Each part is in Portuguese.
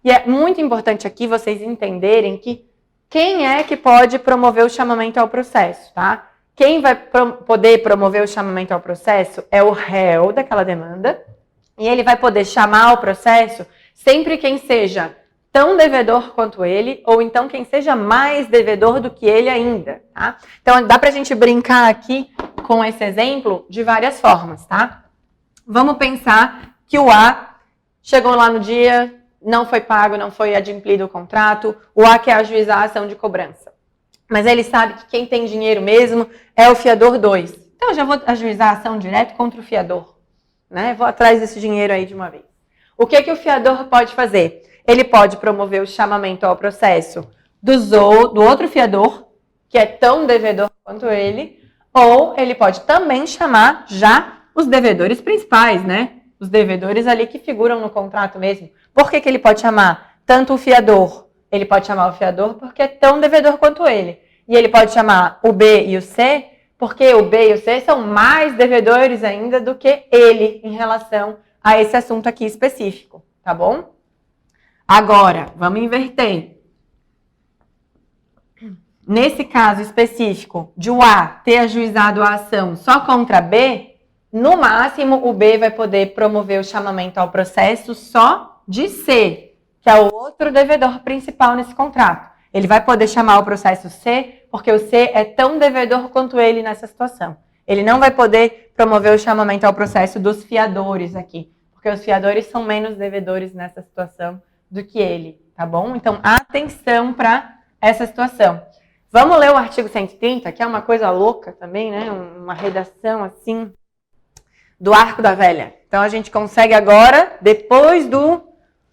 E é muito importante aqui vocês entenderem que quem é que pode promover o chamamento ao processo, tá? Quem vai poder promover o chamamento ao processo é o réu daquela demanda, e ele vai poder chamar ao processo sempre quem seja tão devedor quanto ele, ou então quem seja mais devedor do que ele ainda, tá? Então, dá pra gente brincar aqui com esse exemplo de várias formas, tá? Vamos pensar que o A chegou lá no dia, não foi pago, não foi adimplido o contrato, o A quer ajuizar a ação de cobrança. Mas ele sabe que quem tem dinheiro mesmo é o fiador 2. Então, eu já vou ajuizar a ação direto contra o fiador, né? Vou atrás desse dinheiro aí de uma vez. O que o fiador pode fazer? Ele pode promover o chamamento ao processo do outro fiador, que é tão devedor quanto ele, ou ele pode também chamar já os devedores principais, né? Os devedores ali que figuram no contrato mesmo. Por que ele pode chamar tanto o fiador? Ele pode chamar o fiador porque é tão devedor quanto ele. E ele pode chamar o B e o C porque o B e o C são mais devedores ainda do que ele em relação a esse assunto aqui específico, tá bom? Agora, vamos inverter. Nesse caso específico de o A ter ajuizado a ação só contra B, no máximo o B vai poder promover o chamamento ao processo só de C, que é o outro devedor principal nesse contrato. Ele vai poder chamar o processo C, porque o C é tão devedor quanto ele nessa situação. Ele não vai poder promover o chamamento ao processo dos fiadores aqui, porque os fiadores são menos devedores nessa situação do que ele, tá bom? Então, atenção para essa situação. Vamos ler o artigo 130, que é uma coisa louca também, né? Uma redação assim do Arco da Velha. Então, a gente consegue agora, depois do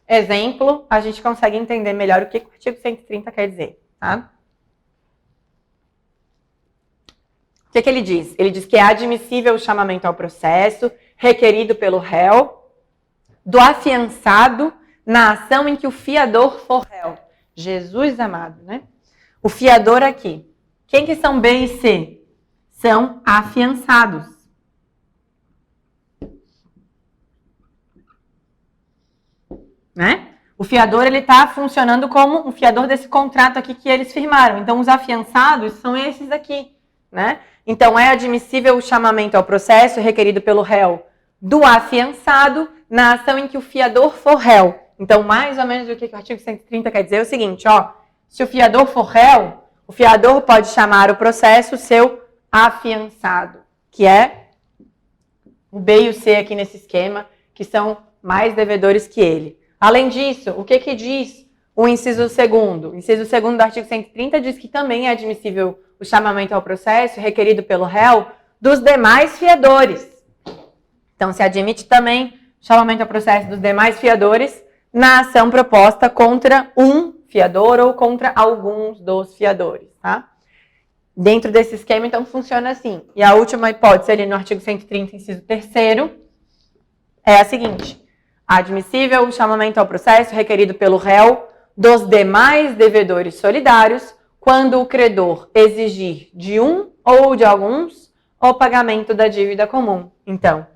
exemplo, a gente consegue entender melhor o que o artigo 130 quer dizer, tá? O que ele diz? Ele diz que é admissível o chamamento ao processo requerido pelo réu do afiançado na ação em que o fiador for réu. Jesus amado, né? O fiador aqui. Quem que são B e C? São afiançados. Né? O fiador, ele está funcionando como um fiador desse contrato aqui que eles firmaram. Então, os afiançados são esses aqui, né? Então, é admissível o chamamento ao processo requerido pelo réu do afiançado na ação em que o fiador for réu. Então, mais ou menos o que o artigo 130 quer dizer é o seguinte, ó. Se o fiador for réu, o fiador pode chamar o processo seu afiançado, que é o B e o C aqui nesse esquema, que são mais devedores que ele. Além disso, o que diz o inciso 2º? O inciso 2º do artigo 130 diz que também é admissível o chamamento ao processo requerido pelo réu dos demais fiadores. Então, se admite também o chamamento ao processo dos demais fiadores na ação proposta contra um fiador ou contra alguns dos fiadores, tá? Dentro desse esquema, então, funciona assim. E a última hipótese ali no artigo 130, inciso 3º, é a seguinte. Admissível o chamamento ao processo requerido pelo réu dos demais devedores solidários quando o credor exigir de um ou de alguns o pagamento da dívida comum. Então,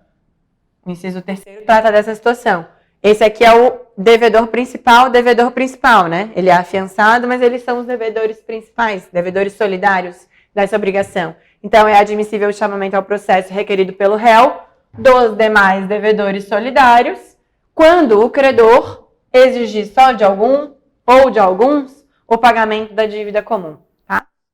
o inciso 3º trata dessa situação. Esse aqui é o devedor principal, né? Ele é afiançado, mas eles são os devedores principais, devedores solidários dessa obrigação. Então, é admissível o chamamento ao processo requerido pelo réu dos demais devedores solidários quando o credor exigir só de algum ou de alguns o pagamento da dívida comum.